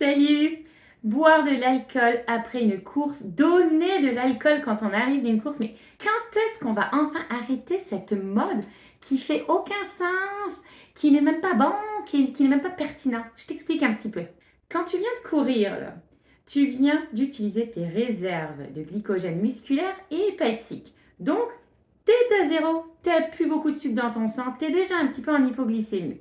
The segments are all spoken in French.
Salut! Boire de l'alcool après une course, donner de l'alcool quand on arrive d'une course, mais quand est-ce qu'on va enfin arrêter cette mode qui fait aucun sens, qui n'est même pas bon, qui n'est même pas pertinent? Je t'explique un petit peu. Quand tu viens de courir, là, tu viens d'utiliser tes réserves de glycogène musculaire et hépatique. Donc, t'es à zéro, t'as plus beaucoup de sucre dans ton sang, t'es déjà un petit peu en hypoglycémie.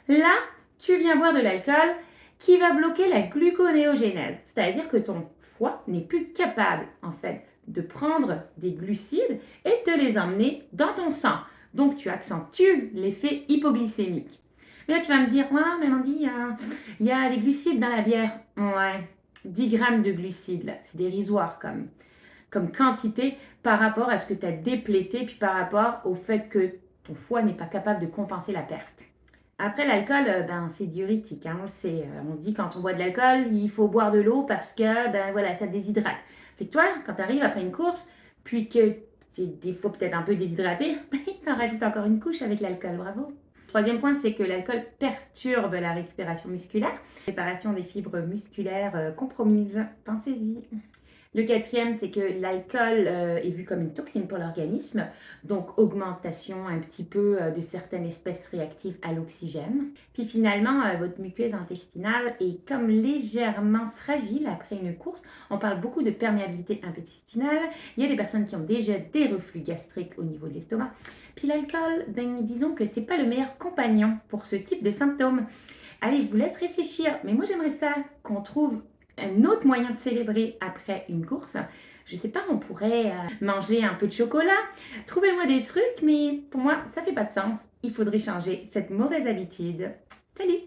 Là, tu viens boire de l'alcool qui va bloquer la gluconéogénèse, c'est-à-dire que ton foie n'est plus capable en fait de prendre des glucides et de les emmener dans ton sang. Donc tu accentues l'effet hypoglycémique. Mais là tu vas me dire, ouais, mais Mandy, il y a des glucides dans la bière. Ouais, 10 grammes de glucides, là, c'est dérisoire comme quantité par rapport à ce que tu as déplété, puis par rapport au fait que ton foie n'est pas capable de compenser la perte. Après, l'alcool, c'est diurétique, hein, on le sait. On dit quand on boit de l'alcool, il faut boire de l'eau parce que voilà, ça déshydrate. Fait que toi, quand tu arrives après une course, puis que tu es des fois peut-être un peu déshydraté, tu en rajoutes encore une couche avec l'alcool, bravo. Troisième point, c'est que l'alcool perturbe la récupération musculaire, réparation des fibres musculaires compromises. Pensez-y. Le quatrième, c'est que l'alcool est vu comme une toxine pour l'organisme, donc augmentation un petit peu de certaines espèces réactives à l'oxygène. Puis finalement, votre muqueuse intestinale est comme légèrement fragile après une course. On parle beaucoup de perméabilité intestinale. Il y a des personnes qui ont déjà des reflux gastriques au niveau de l'estomac. Puis l'alcool, disons que c'est pas le meilleur compagnon pour ce type de symptômes. Allez, je vous laisse réfléchir, mais moi j'aimerais ça qu'on trouve un autre moyen de célébrer après une course. Je sais pas, on pourrait manger un peu de chocolat. Trouvez-moi des trucs, mais pour moi, ça fait pas de sens. Il faudrait changer cette mauvaise habitude. Salut!